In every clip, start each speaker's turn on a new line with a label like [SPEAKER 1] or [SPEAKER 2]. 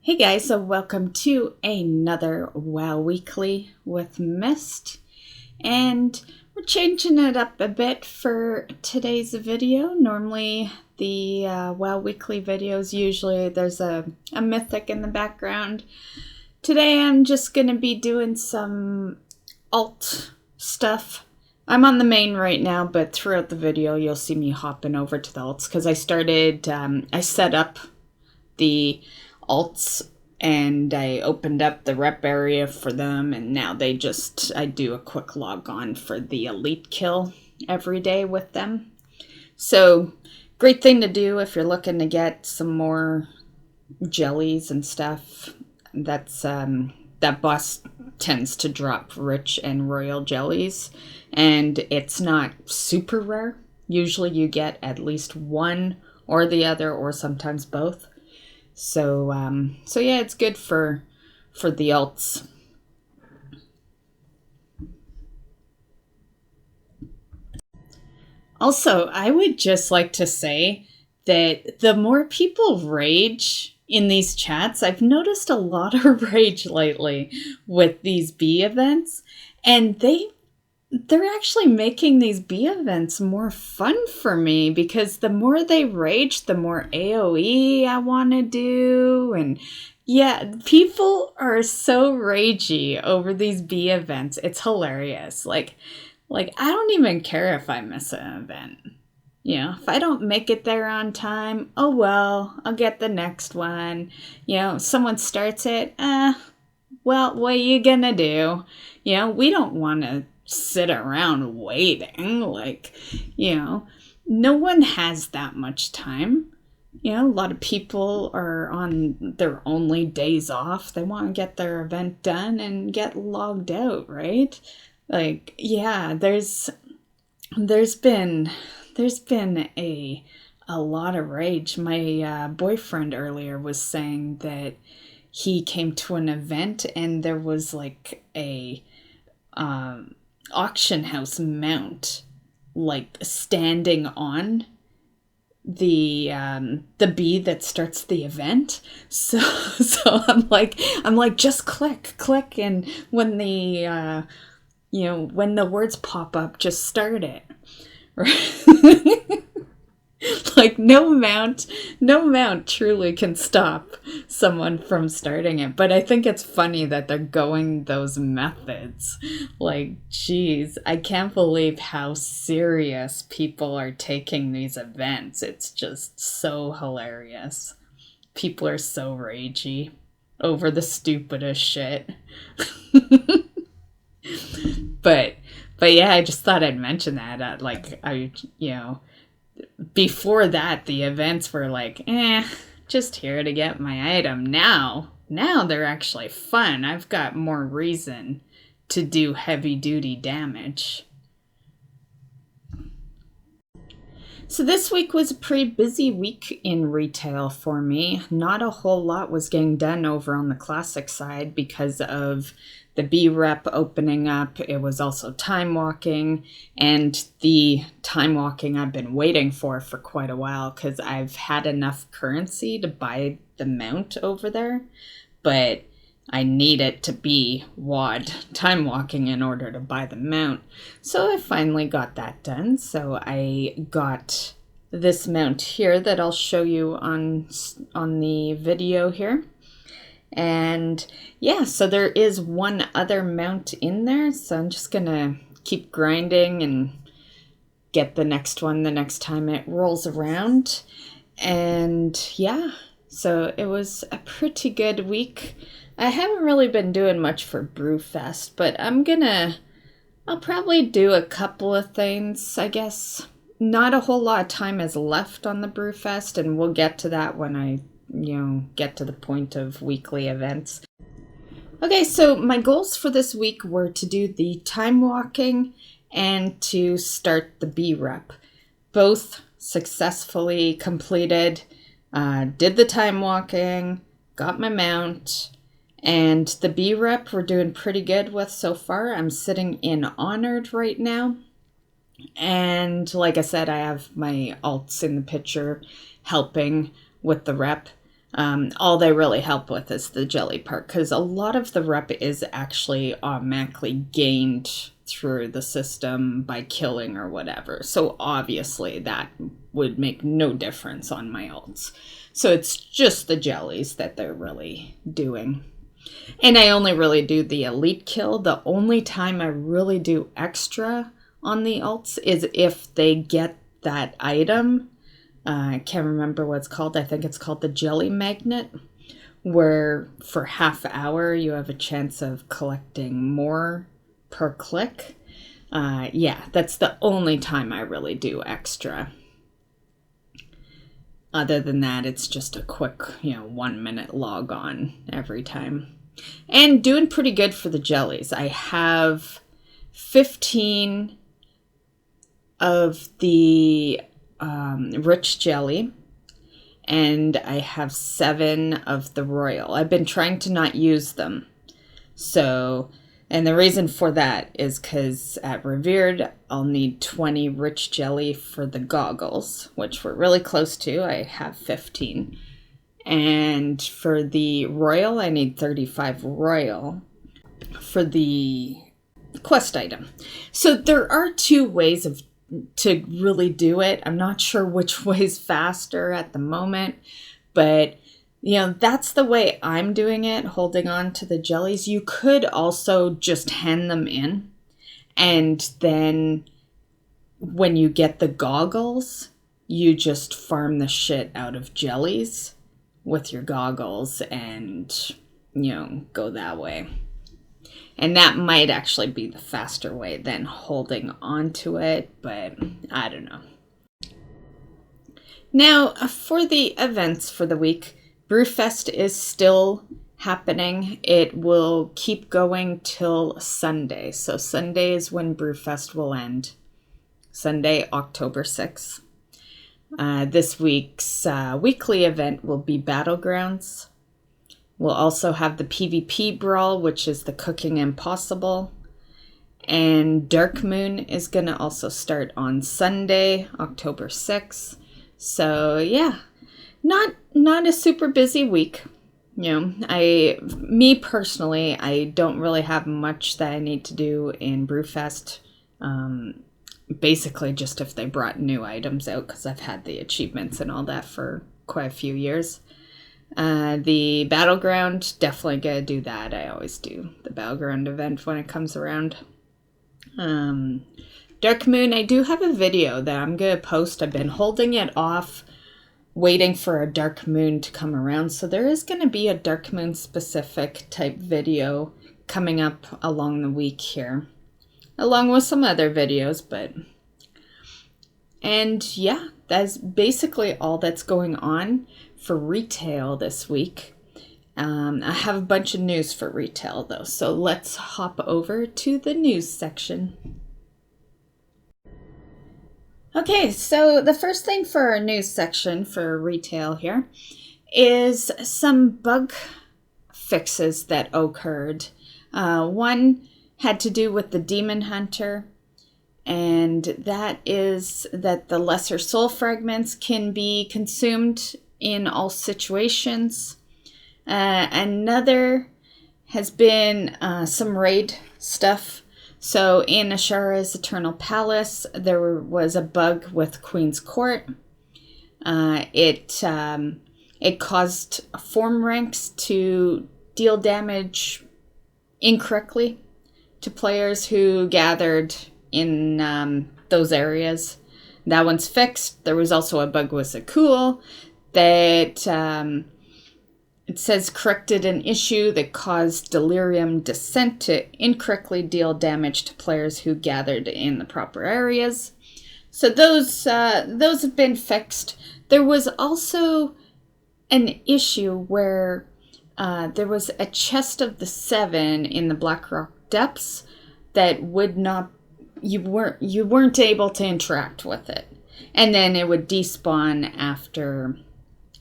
[SPEAKER 1] Hey guys, so welcome to another WoW Weekly with Myst, and we're changing it up a bit for today's video. Normally the WoW Weekly videos, usually there's a mythic in the background. Today I'm just going to be doing some alt stuff. I'm on the main right now, but throughout the video you'll see me hopping over to the alts because I set up the alts and I opened up the rep area for them, and now I do a quick log on for the elite kill every day with them. So great thing to do if you're looking to get some more jellies and stuff. That boss tends to drop rich and royal jellies, and it's not super rare. Usually you get at least one or the other, or sometimes both. So yeah, it's good for the alts. Also, I would just like to say that the more people rage in these chats, I've noticed a lot of rage lately with these B events, and they're actually making these B events more fun for me, because the more they rage, the more AoE I want to do. And yeah, people are so ragey over these B events. It's hilarious. Like I don't even care if I miss an event. You know, if I don't make it there on time, oh well, I'll get the next one. You know, someone starts it, well, what are you gonna do? You know, we don't want to sit around waiting. No one has that much time. A lot of people are on their only days off. They want to get their event done and get logged out, right? There's been a lot of rage. My boyfriend earlier was saying that he came to an event and there was like a auction house mount standing on the bee that starts the event. So I'm like just click, and when the when the words pop up, just start it. Right? No mount truly can stop someone from starting it. But I think it's funny that they're going those methods. Geez, I can't believe how serious people are taking these events. It's just so hilarious. People are so ragey over the stupidest shit. But yeah, I just thought I'd mention that. Before that, the events were just here to get my item. Now they're actually fun. I've got more reason to do heavy duty damage. So this week was a pretty busy week in retail for me. Not a whole lot was getting done over on the classic side because of the B rep opening up. It was also time walking, and the time walking I've been waiting for quite a while because I've had enough currency to buy the mount over there, but I need it to be WOD time walking in order to buy the mount. So I finally got that done. So I got this mount here that I'll show you on the video here. And yeah, so there is one other mount in there. So I'm just going to keep grinding and get the next one the next time it rolls around. And yeah, so it was a pretty good week. I haven't really been doing much for Brewfest, but I'll probably do a couple of things, I guess. Not a whole lot of time is left on the Brewfest, and we'll get to that when I get to the point of weekly events. Okay, so my goals for this week were to do the time walking and to start the B rep. Both successfully completed. Did the time walking, got my mount, and the B rep we're doing pretty good with so far. I'm sitting in honored right now. And like I said, I have my alts in the picture helping with the rep. All they really help with is the jelly part, because a lot of the rep is actually automatically gained through the system by killing or whatever. So obviously that would make no difference on my ults. So it's just the jellies that they're really doing. And I only really do the elite kill. The only time I really do extra on the ults is if they get that item. I can't remember what it's called. I think it's called the jelly magnet, where for half hour you have a chance of collecting more per click. Yeah, that's the only time I really do extra. Other than that, it's just a quick, 1 minute log on every time. And doing pretty good for the jellies. I have 15 of the rich jelly, and I have 7 of the royal. I've been trying to not use them. So, and the reason for that is because at Revered, I'll need 20 rich jelly for the goggles, which we're really close to. I have 15. And for the royal, I need 35 royal for the quest item. So there are 2 ways to really do it. I'm not sure which way's faster at the moment, but that's the way I'm doing it, holding on to the jellies. You could also just hand them in, and then when you get the goggles, you just farm the shit out of jellies with your goggles and, go that way. And that might actually be the faster way than holding on to it, but I don't know. Now, for the events for the week, Brewfest is still happening. It will keep going till Sunday. So Sunday is when Brewfest will end. Sunday, October 6th. This week's weekly event will be Battlegrounds. We'll also have the PvP Brawl, which is the Cooking Impossible. And Dark Moon is going to also start on Sunday, October 6th. So, yeah, not a super busy week. Me personally, I don't really have much that I need to do in Brewfest. Basically just if they brought new items out, because I've had the achievements and all that for quite a few years. The Battleground, definitely gonna do that. I always do the Battleground event when it comes around. Dark Moon, I do have a video that I'm gonna post. I've been holding it off, waiting for a Dark Moon to come around. So there is gonna be a Dark Moon specific type video coming up along the week here, along with some other videos, and yeah, that's basically all that's going on for retail this week. I have a bunch of news for retail though, so let's hop over to the news section. Okay, so the first thing for our news section for retail here is some bug fixes that occurred. One had to do with the Demon Hunter, and that is that the lesser soul fragments can be consumed in all situations. Another has been some raid stuff. So in Ashara's Eternal Palace, there was a bug with Queen's Court. It caused form ranks to deal damage incorrectly to players who gathered in those areas. That one's fixed. There was also a bug with Zakul that it says corrected an issue that caused Delirium Descent to incorrectly deal damage to players who gathered in the proper areas. So those have been fixed. There was also an issue where there was a chest of the 7 in the Blackrock Depths that would not, you weren't able to interact with it, and then it would despawn after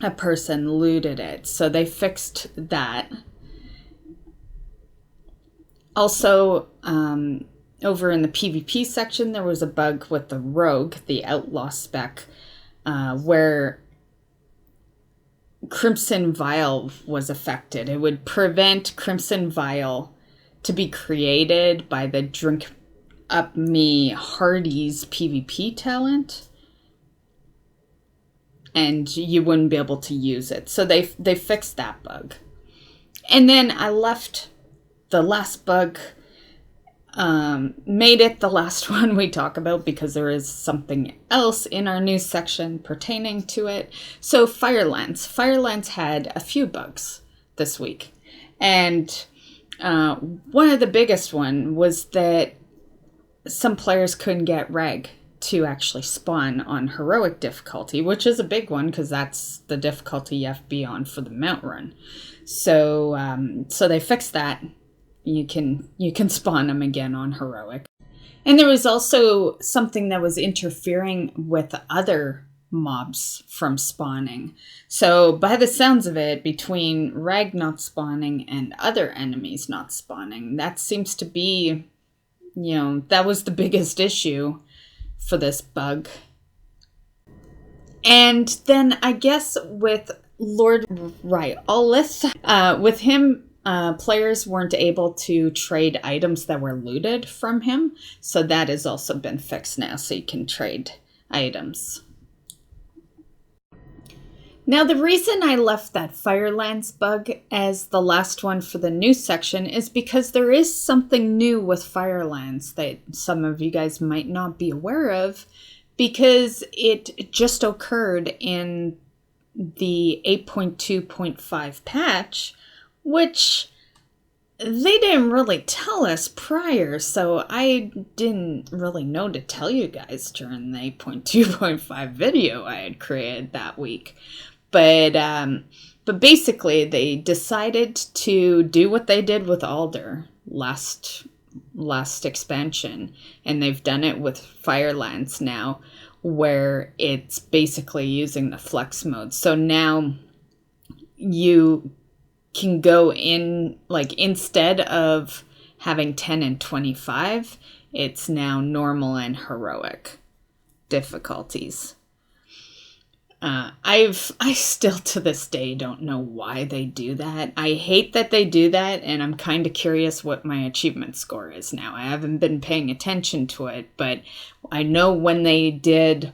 [SPEAKER 1] a person looted it. So they fixed that. Also, over in the PvP section, there was a bug with the Rogue, the Outlaw spec, where Crimson Vial was affected. It would prevent Crimson Vial to be created by the Drink Up Me Hardy's PvP talent, and you wouldn't be able to use it. So they fixed that bug. And then I left the last bug, made it the last one we talk about because there is something else in our news section pertaining to it. So Firelands. Firelands had a few bugs this week. And one of the biggest one was that some players couldn't get reg to actually spawn on heroic difficulty, which is a big one because that's the difficulty you have to be on for the mount run. So they fixed that. You can spawn them again on heroic. And there was also something that was interfering with other mobs from spawning. So by the sounds of it, between reg not spawning and other enemies not spawning, that seems to be, that was the biggest issue for this bug. And then I guess with Lord Rhyolith, with him, players weren't able to trade items that were looted from him. So that has also been fixed now, so you can trade items. Now, the reason I left that Firelands bug as the last one for the news section is because there is something new with Firelands that some of you guys might not be aware of, because it just occurred in the 8.2.5 patch, which they didn't really tell us prior, so I didn't really know to tell you guys during the 8.2.5 video I had created that week. But basically, they decided to do what they did with Alder last expansion, and they've done it with Firelands now, where it's basically using the flex mode. So now you can go in, like, instead of having 10 and 25, it's now normal and heroic difficulties. I still to this day don't know why they do that. I hate that they do that, and I'm kind of curious what my achievement score is now. I haven't been paying attention to it, but I know when they did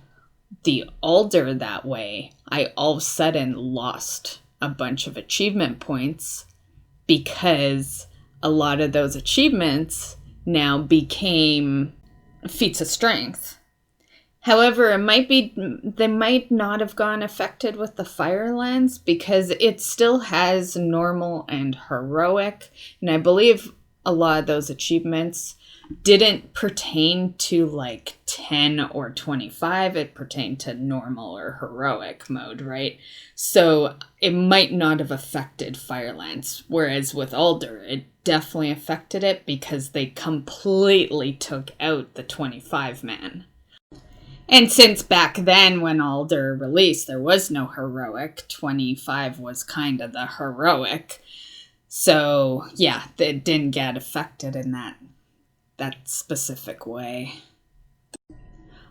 [SPEAKER 1] the Alder that way, I all of a sudden lost a bunch of achievement points because a lot of those achievements now became feats of strength. However, they might not have gone affected with the Firelands because it still has normal and heroic. And I believe a lot of those achievements didn't pertain to like 10 or 25. It pertained to normal or heroic mode, right? So it might not have affected Firelands. Whereas with Alder, it definitely affected it because they completely took out the 25 man. And since back then, when Alder released, there was no heroic, 25 was kind of the heroic. So, yeah, it didn't get affected in that specific way.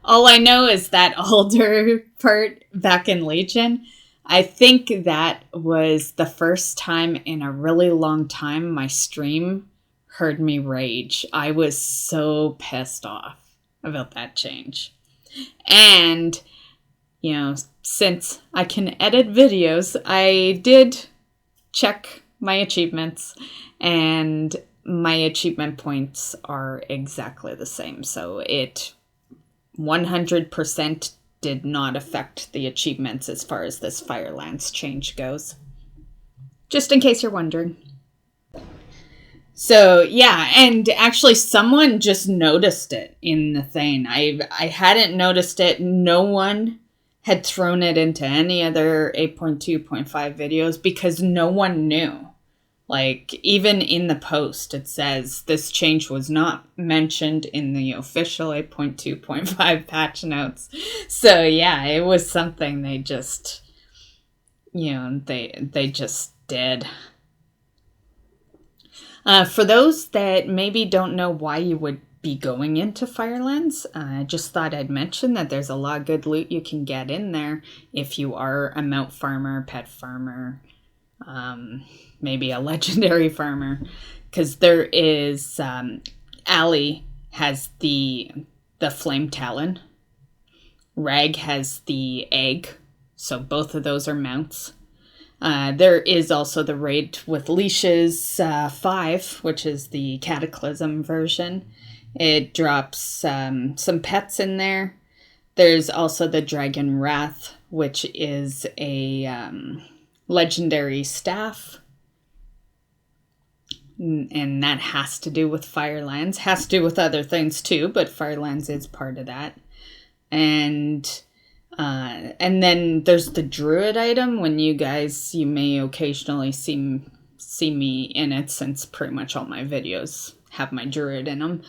[SPEAKER 1] All I know is that Alder part back in Legion, I think that was the first time in a really long time my stream heard me rage. I was so pissed off about that change. And, since I can edit videos, I did check my achievements, and my achievement points are exactly the same. So it 100% did not affect the achievements as far as this Firelands change goes. Just in case you're wondering. So, yeah, and actually someone just noticed it in the thing. I hadn't noticed it. No one had thrown it into any other 8.2.5 videos because no one knew. Like, even in the post, it says this change was not mentioned in the official 8.2.5 patch notes. So, yeah, it was something they just, they just did. For those that maybe don't know why you would be going into Firelands. I just thought I'd mention that there's a lot of good loot you can get in there if you are a mount farmer, pet farmer, maybe a legendary farmer, because there is Ali has the flame talon, Rag has the egg, so both of those are mounts. There is also the raid with leashes 5, which is the cataclysm version. It drops some pets in there. There's also the Dragon Wrath, which is a legendary staff. And that has to do with Firelands. Has to do with other things too, but Firelands is part of that. And then there's the Druid item. When you may occasionally see me in it, since pretty much all my videos have my Druid in them,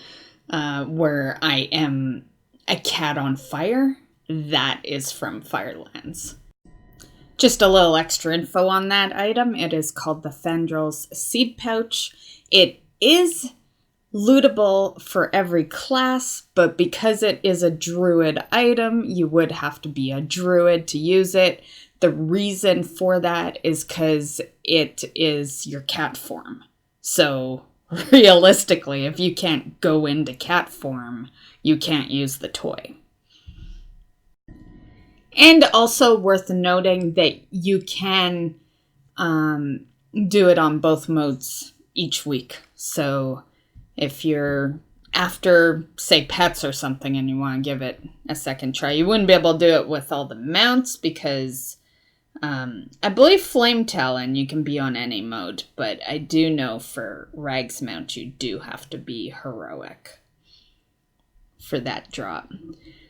[SPEAKER 1] where I am a cat on fire. That is from Firelands. Just a little extra info on that item. It is called the Fandrel's Seed Pouch. It is lootable for every class, but because it is a druid item, you would have to be a druid to use it. The reason for that is because it is your cat form. So realistically, if you can't go into cat form, you can't use the toy. And also worth noting that you can do it on both modes each week. So if you're after, say, pets or something and you want to give it a second try, you wouldn't be able to do it with all the mounts because I believe Flame Talon you can be on any mode, but I do know for Rag's mount you do have to be heroic for that drop.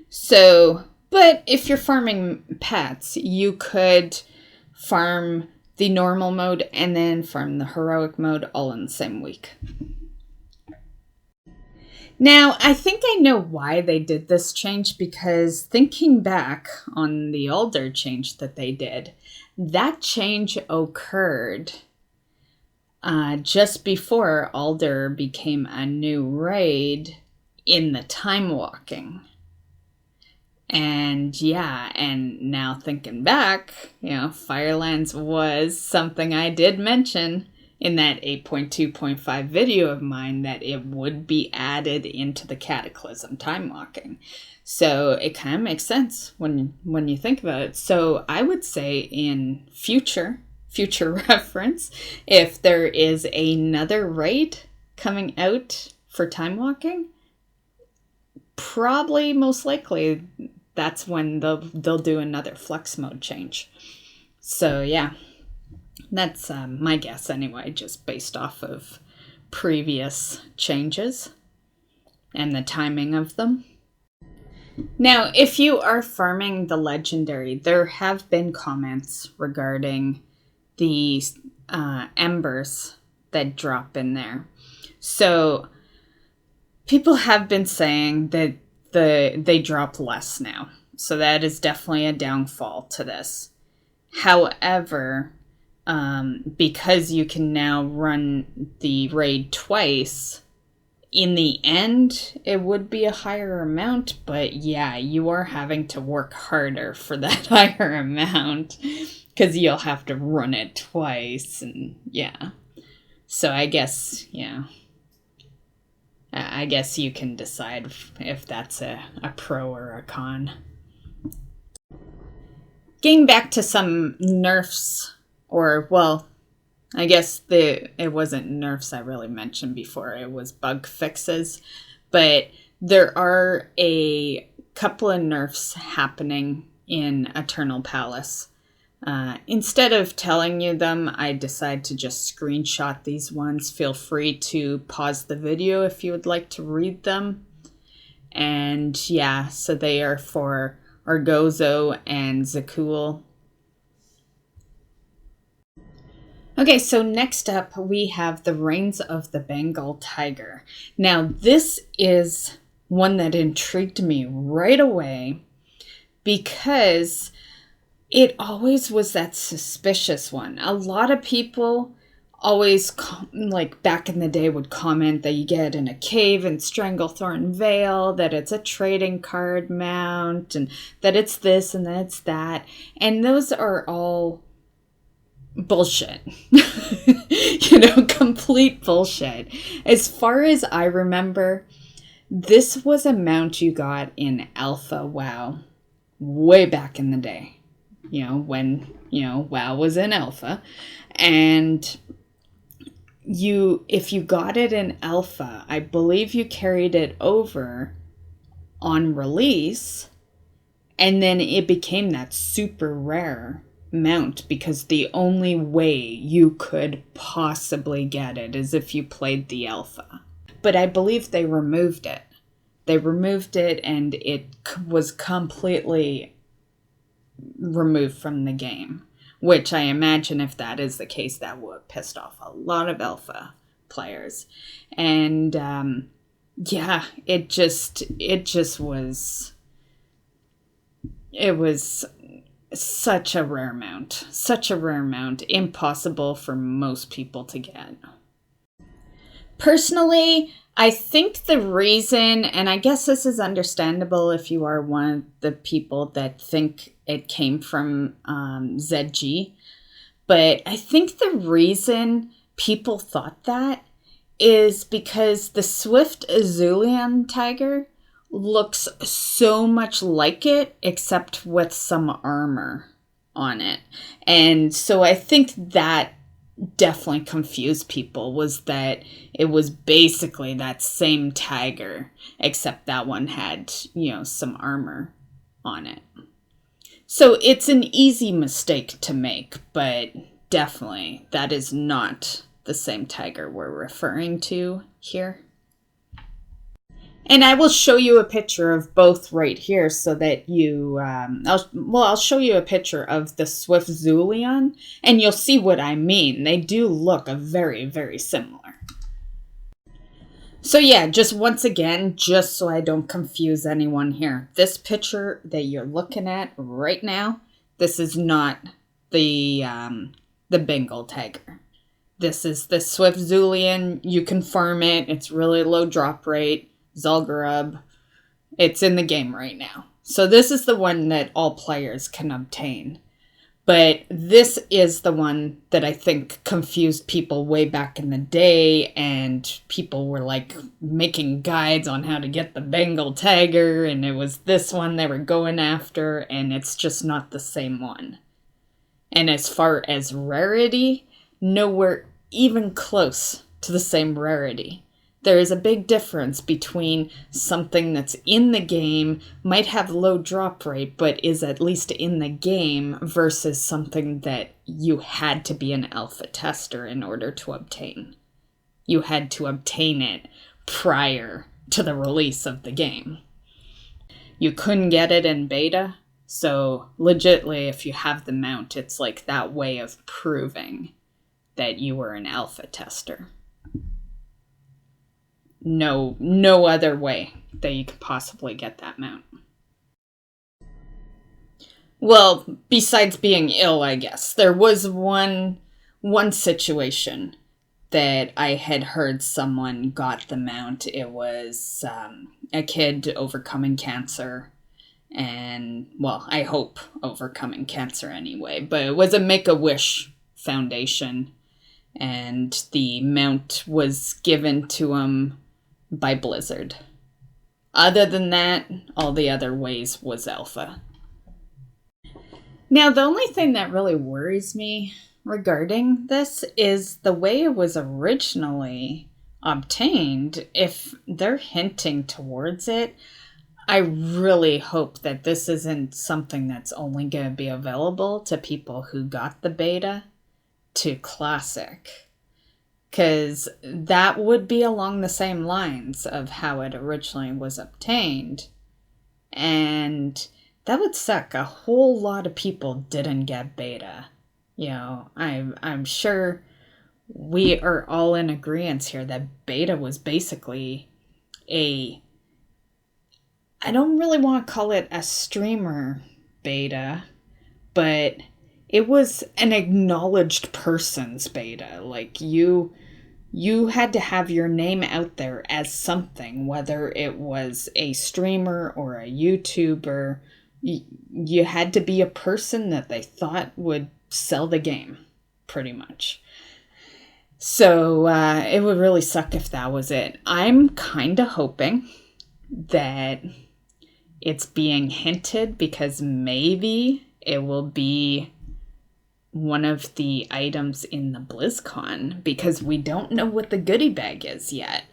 [SPEAKER 1] So, but if you're farming pets, you could farm the normal mode and then farm the heroic mode all in the same week. Now, I think I know why they did this change, because thinking back on the Alder change that they did, that change occurred just before Alder became a new raid in the time walking. And yeah, and now thinking back, Firelands was something I did mention in that 8.2.5 video of mine, that it would be added into the Cataclysm time walking. So it kind of makes sense when you think about it. So I would say in future reference, if there is another raid coming out for time walking, probably most likely that's when they'll do another flex mode change. So yeah. That's my guess anyway, just based off of previous changes and the timing of them. Now, if you are farming the legendary, there have been comments regarding the embers that drop in there. So people have been saying that they drop less now. So that is definitely a downfall to this. However, because you can now run the raid twice, in the end, it would be a higher amount, but yeah, you are having to work harder for that higher amount, because you'll have to run it twice, and yeah. So I guess, yeah. I guess you can decide if that's a pro or a con. Getting back to some nerfs, or, well, I guess it wasn't nerfs I really mentioned before. It was bug fixes. But there are a couple of nerfs happening in Eternal Palace. Instead of telling you them, I decided to just screenshot these ones. Feel free to pause the video if you would like to read them. And yeah, so they are for Argozo and Zakul. Okay, so next up we have the Reigns of the Bengal Tiger. Now this is one that intrigued me right away because it always was that suspicious one. A lot of people always, like back in the day, would comment that you get in a cave in Stranglethorn Vale, that it's a trading card mount, and that it's this and that it's that. And those are all bullshit. Complete bullshit. As far as I remember, this was a mount you got in Alpha WoW way back in the day. When, WoW was in Alpha. And if you got it in Alpha, I believe you carried it over on release, and then it became that super rare mount because the only way you could possibly get it is if you played the Alpha. But I believe they removed it. And it was completely removed from the game. Which I imagine if that is the case, that would have pissed off a lot of Alpha players. And it was such a rare mount, impossible for most people to get. Personally, I think the reason, and I guess this is understandable if you are one of the people that think it came from ZG, but I think the reason people thought that is because the Swift Azulian Tiger looks so much like it, except with some armor on it. And so I think that definitely confused people, was that it was basically that same tiger, except that one had, some armor on it. So it's an easy mistake to make, but definitely that is not the same tiger we're referring to here. And I will show you a picture of both right here so that you, I'll show you a picture of the Swift Zulian, and you'll see what I mean. They do look very, very similar. So yeah, just once again, just so I don't confuse anyone here, this picture that you're looking at right now, this is not the Bengal tiger. This is the Swift Zulian. You can farm it. It's really low drop rate. Zul'Gurub. It's in the game right now. So this is the one that all players can obtain. But this is the one that I think confused people way back in the day, and people were like making guides on how to get the Bengal tiger, and it was this one they were going after, and it's just not the same one. And as far as rarity, nowhere even close to the same rarity. There is a big difference between something that's in the game, might have low drop rate, but is at least in the game, versus something that you had to be an alpha tester in order to obtain. You had to obtain it prior to the release of the game. You couldn't get it in beta, so legitly, if you have the mount, it's like that way of proving that you were an alpha tester. No other way that you could possibly get that mount. Well, besides being ill, I guess. There was one situation that I had heard someone got the mount. It was a kid overcoming cancer. And, well, I hope overcoming cancer anyway. But it was a Make-A-Wish Foundation. And the mount was given to him by Blizzard. Other than that, all the other ways was alpha. Now, the only thing that really worries me regarding this is the way it was originally obtained. If they're hinting towards it, I really hope that this isn't something that's only going to be available to people who got the beta to Classic. Because that would be along the same lines of how it originally was obtained. And that would suck. A whole lot of people didn't get beta. You know, I'm sure we are all in agreement here that beta was basically I don't really want to call it a streamer beta, but it was an acknowledged person's beta. Like you had to have your name out there as something, whether it was a streamer or a YouTuber. You had to be a person that they thought would sell the game, pretty much. So it would really suck if that was it. I'm kind of hoping that it's being hinted, because maybe it will be one of the items in the BlizzCon, because we don't know what the goodie bag is yet.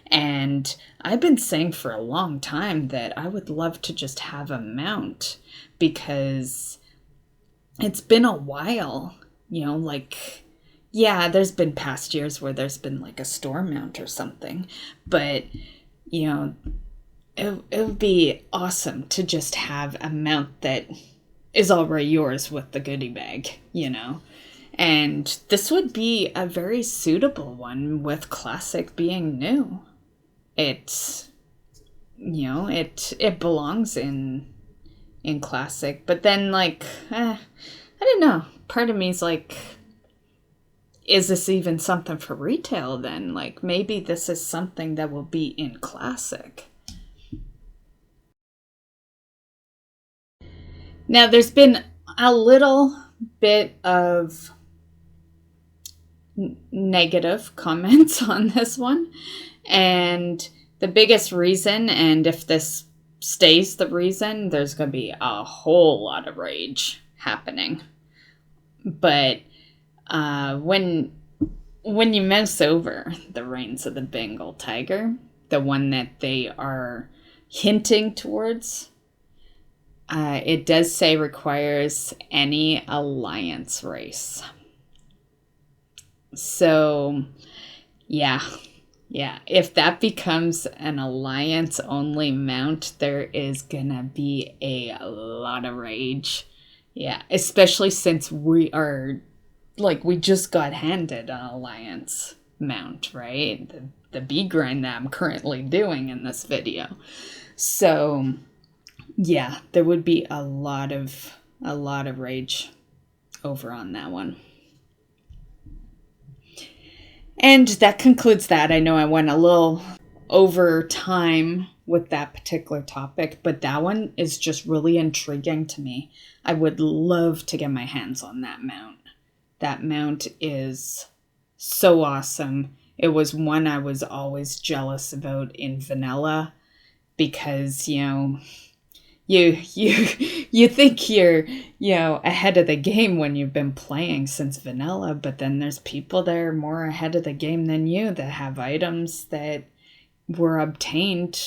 [SPEAKER 1] And I've been saying for a long time that I would love to just have a mount, because it's been a while, like, yeah, there's been past years where there's been like a store mount or something, but it would be awesome to just have a mount that is already yours with the goodie bag, And this would be a very suitable one, with Classic being new. It belongs in Classic, but then, like, I don't know. Part of me is like, is this even something for retail then? Like, maybe this is something that will be in Classic. Now, there's been a little bit of negative comments on this one. And the biggest reason, and if this stays the reason, there's going to be a whole lot of rage happening. But when you mouse over the reins of the Bengal tiger, the one that they are hinting towards, it does say requires any alliance race. So, yeah. If that becomes an alliance-only mount, there is gonna be a lot of rage. Yeah, especially since we just got handed an alliance mount, right? The B grind that I'm currently doing in this video. So, yeah, there would be a lot of rage over on that one. And that concludes that. I know I went a little over time with that particular topic, but that one is just really intriguing to me. I would love to get my hands on that mount. That mount is so awesome. It was one I was always jealous about in vanilla, because, you think you're, ahead of the game when you've been playing since vanilla, but then there's people that are more ahead of the game than you that have items that were obtained,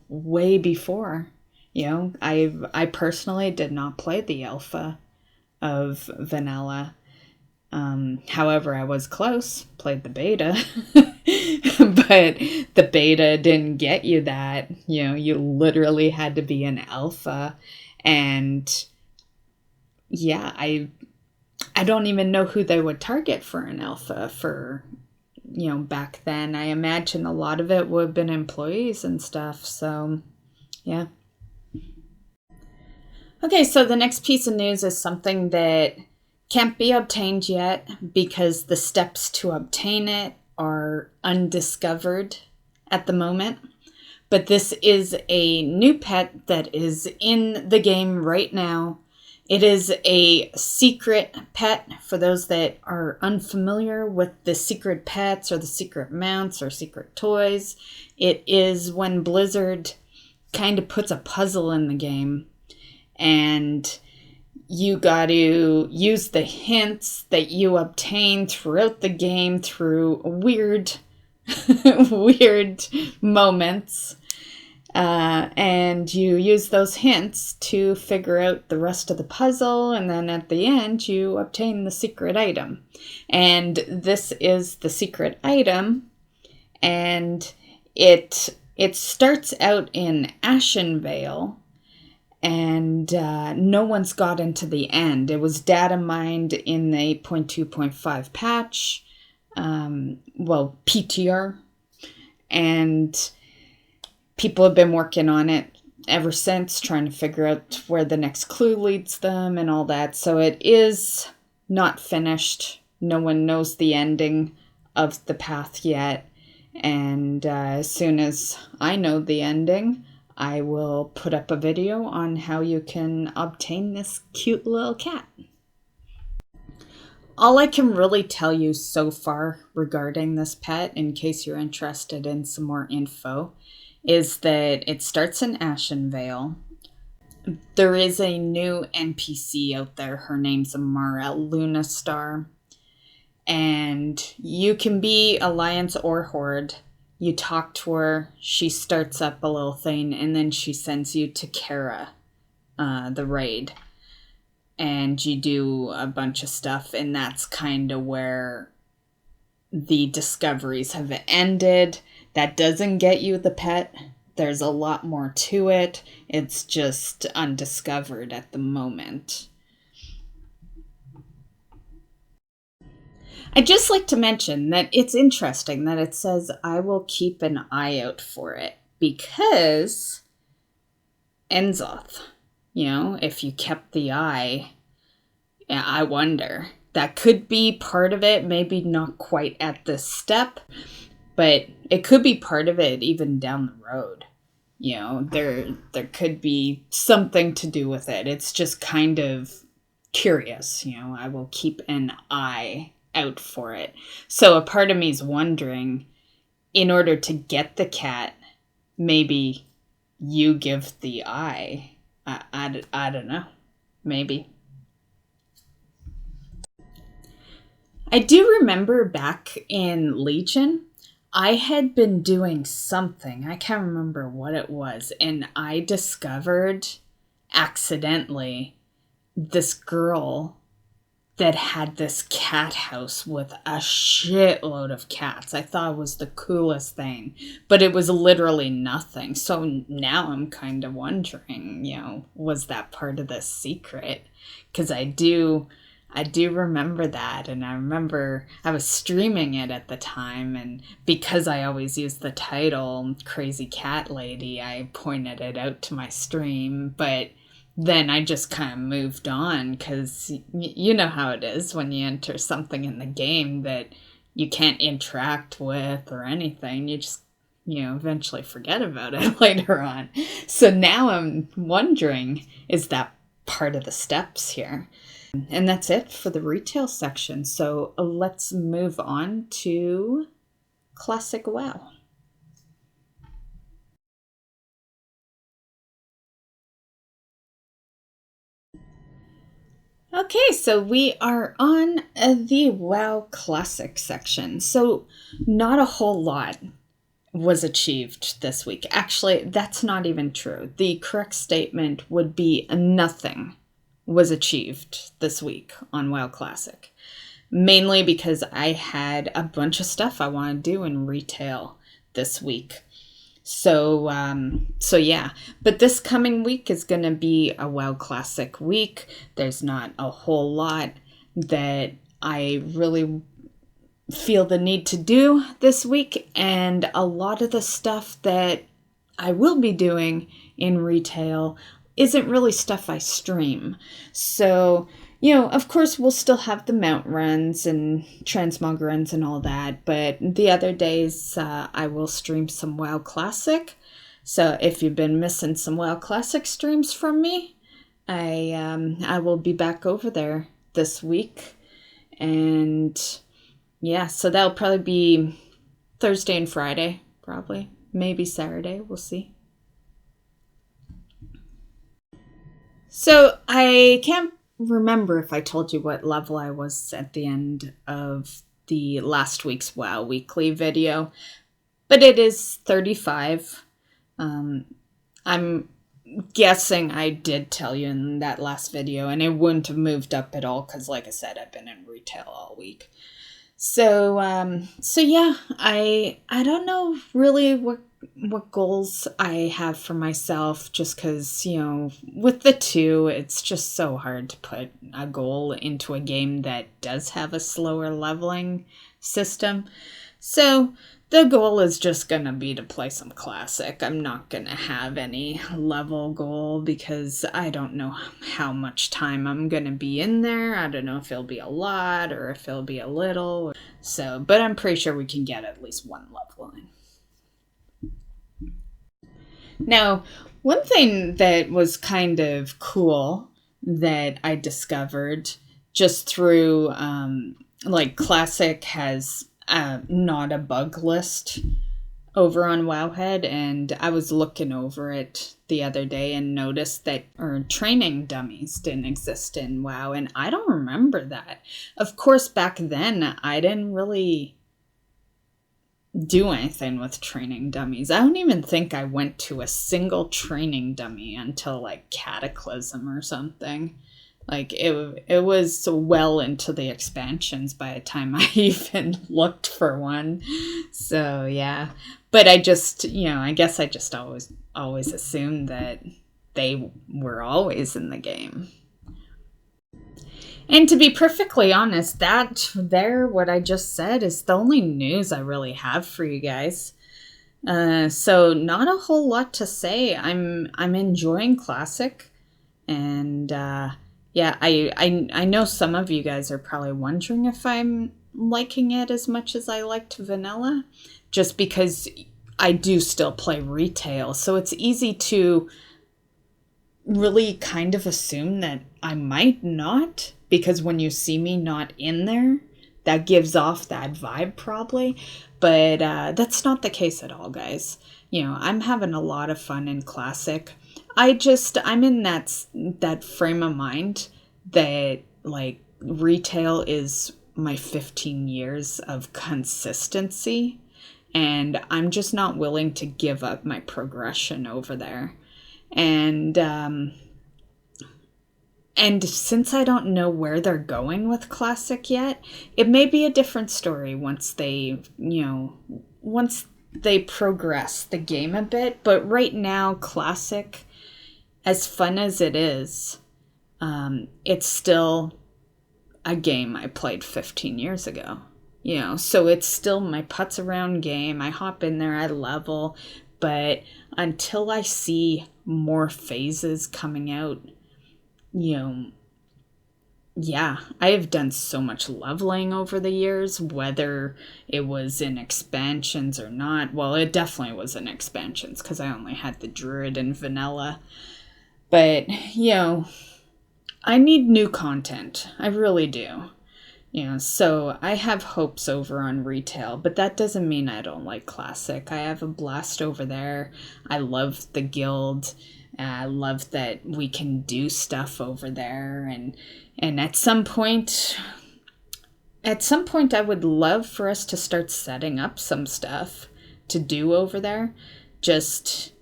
[SPEAKER 1] way before. I personally did not play the alpha of vanilla. However, I was close, played the beta, but the beta didn't get you that. You literally had to be an alpha. And yeah, I don't even know who they would target for an alpha for, back then. I imagine a lot of it would have been employees and stuff. So, yeah. Okay, so the next piece of news is something that can't be obtained yet, because the steps to obtain it are undiscovered at the moment. But this is a new pet that is in the game right now. It is a secret pet. For those that are unfamiliar with the secret pets or the secret mounts or secret toys, it is when Blizzard kind of puts a puzzle in the game, and you got to use the hints that you obtain throughout the game through weird moments. And you use those hints to figure out the rest of the puzzle, and then at the end you obtain the secret item. And this is the secret item, and it starts out in Ashenvale, and no one's gotten to the end. It was data mined in the 8.2.5 patch, PTR, and people have been working on it ever since, trying to figure out where the next clue leads them and all that. So it is not finished. No one knows the ending of the path yet. And as soon as I know the ending, I will put up a video on how you can obtain this cute little cat. All I can really tell you so far regarding this pet, in case you're interested in some more info, is that it starts in Ashenvale. There is a new NPC out there. Her name's Amara Lunastar. And you can be Alliance or Horde. You talk to her, she starts up a little thing, and then she sends you to Kara, the raid. And you do a bunch of stuff, and that's kind of where the discoveries have ended. That doesn't get you the pet. There's a lot more to it. It's just undiscovered at the moment. I'd just like to mention that it's interesting that it says I will keep an eye out for it, because Enzoth, if you kept the eye, I wonder. That could be part of it, maybe not quite at this step, but it could be part of it even down the road. There could be something to do with it. It's just kind of curious, I will keep an eye out for it. So a part of me is wondering, in order to get the cat, maybe you give the eye. I don't know. Maybe. I do remember back in Legion, I had been doing something. I can't remember what it was. And I discovered accidentally this girl that had this cat house with a shitload of cats. I thought it was the coolest thing, but it was literally nothing. So now I'm kind of wondering, was that part of the secret? Because I do remember that, and I remember I was streaming it at the time, and because I always use the title Crazy Cat Lady, I pointed it out to my stream, but then I just kind of moved on, because you know how it is when you enter something in the game that you can't interact with or anything. You just, eventually forget about it later on. So now I'm wondering, is that part of the steps here? And that's it for the retail section. So let's move on to Classic WoW. Okay, so we are on the WoW Classic section. So not a whole lot was achieved this week. Actually, that's not even true. The correct statement would be nothing was achieved this week on WoW Classic. Mainly because I had a bunch of stuff I want to do in retail this week. So yeah. But this coming week is going to be a WoW Classic week. There's not a whole lot that I really feel the need to do this week. And a lot of the stuff that I will be doing in retail isn't really stuff I stream. So, of course, we'll still have the mount runs and transmog runs and all that, but the other days I will stream some WoW Classic. So if you've been missing some WoW Classic streams from me, I will be back over there this week. And yeah, so that'll probably be Thursday and Friday, probably. Maybe Saturday, we'll see. So I can't remember if I told you what level I was at the end of the last week's WoW Weekly video, but it is 35. I'm guessing I did tell you in that last video, and it wouldn't have moved up at all because, like I said, I've been in retail all week. So yeah, I don't know really what goals I have for myself, just because, with the two, it's just so hard to put a goal into a game that does have a slower leveling system. So The goal is just going to be to play some Classic. I'm not going to have any level goal because I don't know how much time I'm going to be in there. I don't know if it'll be a lot or if it'll be a little. So, but I'm pretty sure we can get at least one level in. Now, one thing that was kind of cool that I discovered just through, Classic has not a bug list over on Wowhead, and I was looking over it the other day and noticed that training dummies didn't exist in WoW, and I don't remember that. Of course, back then, I didn't really do anything with training dummies. I don't even think I went to a single training dummy until, Cataclysm or something. It was well into the expansions by the time I even looked for one. So, yeah. But I just, I guess I just always assumed that they were always in the game. And to be perfectly honest, what I just said is the only news I really have for you guys. So not a whole lot to say. I'm enjoying Classic, and yeah, I know some of you guys are probably wondering if I'm liking it as much as I liked Vanilla, just because I do still play retail, so it's easy to really kind of assume that I might not, because when you see me not in there, that gives off that vibe probably, but that's not the case at all, guys. I'm having a lot of fun in Classic. I'm in that frame of mind that retail is my 15 years of consistency, and I'm just not willing to give up my progression over there. And since I don't know where they're going with Classic yet, it may be a different story once they progress the game a bit. But right now, Classic, as fun as it is, it's still a game I played 15 years ago. So it's still my putz around game. I hop in there, I level, but until I see more phases coming out, yeah, I have done so much leveling over the years, whether it was in expansions or not. Well, it definitely was in expansions because I only had the Druid and Vanilla. But, I need new content. I really do. So I have hopes over on retail, but that doesn't mean I don't like Classic. I have a blast over there. I love the guild. I love that we can do stuff over there, and at some point I would love for us to start setting up some stuff to do over there. Just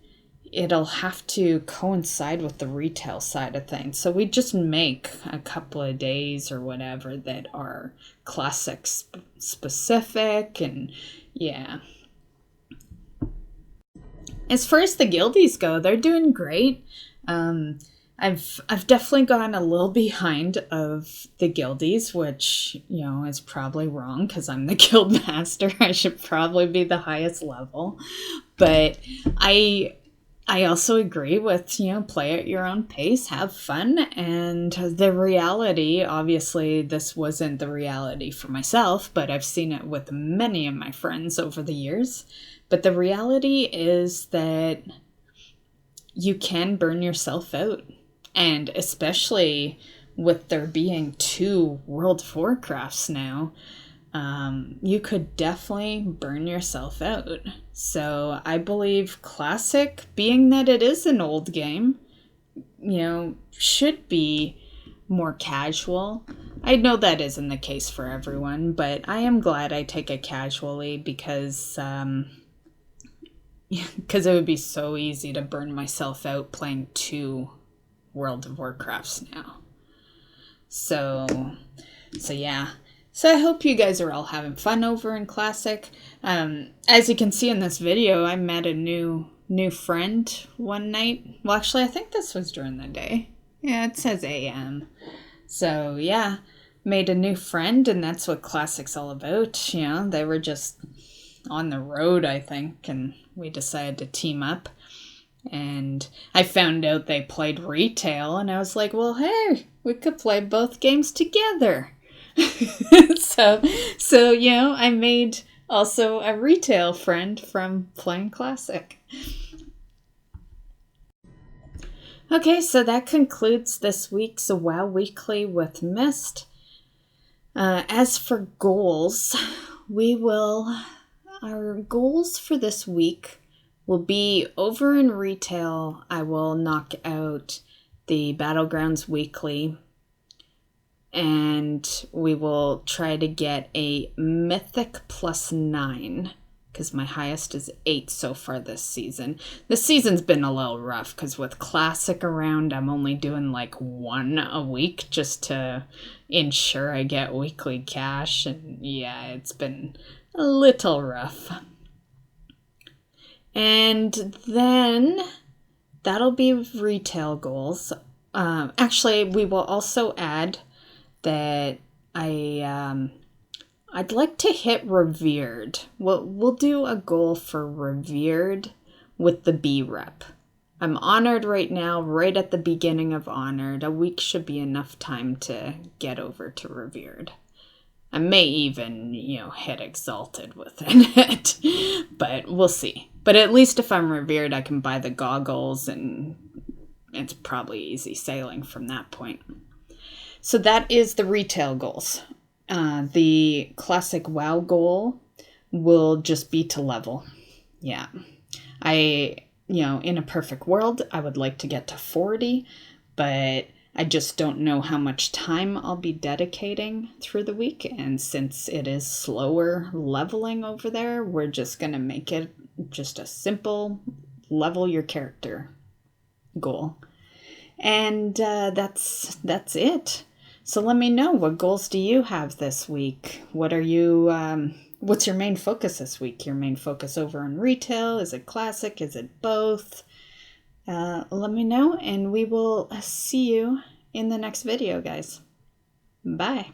[SPEAKER 1] it'll have to coincide with the retail side of things. So we just make a couple of days or whatever that are Classic specific, and yeah. As far as the guildies go, they're doing great. I've definitely gone a little behind of the guildies, which, is probably wrong because I'm the guild master. I should probably be the highest level. But I also agree with, play at your own pace, have fun, and the reality, obviously this wasn't the reality for myself, but I've seen it with many of my friends over the years. But the reality is that you can burn yourself out. And especially with there being 2 World of Warcrafts now, you could definitely burn yourself out. So I believe Classic, being that it is an old game, should be more casual. I know that isn't the case for everyone, but I am glad I take it casually because it would be so easy to burn myself out playing 2 World of Warcrafts now. So yeah. So I hope you guys are all having fun over in Classic. As you can see in this video, I met a new friend one night. Well, actually, I think this was during the day. Yeah, it says AM. So yeah, made a new friend, and that's what Classic's all about. They were just on the road, I think, and we decided to team up. And I found out they played retail, and I was like, well, hey, we could play both games together. So, you know, I made also a retail friend from playing Classic. Okay, so that concludes this week's WoW Weekly with Myst. As for goals, our goals for this week will be over in retail. I will knock out the Battlegrounds Weekly, and we will try to get a Mythic +9, because my highest is 8 so far this season. This season's been a little rough, because with Classic around, I'm only doing like 1 a week just to ensure I get weekly cash, and yeah, it's been a little rough. And then that'll be retail goals. Actually, we will also add that I'd like to hit Revered. We'll do a goal for Revered with the B rep. I'm Honored right now, right at the beginning of Honored. A week should be enough time to get over to Revered. I may even, hit Exalted within it, but we'll see. But at least if I'm Revered, I can buy the goggles, and it's probably easy sailing from that point. So that is the retail goals. The Classic WoW goal will just be to level. Yeah. In a perfect world, I would like to get to 40, but I just don't know how much time I'll be dedicating through the week. And since it is slower leveling over there, we're just going to make it just a simple level your character goal. And that's it. So let me know, what goals do you have this week? What's your main focus this week? Your main focus over on retail? Is it Classic? Is it both? Let me know, and we will see you in the next video, guys. Bye.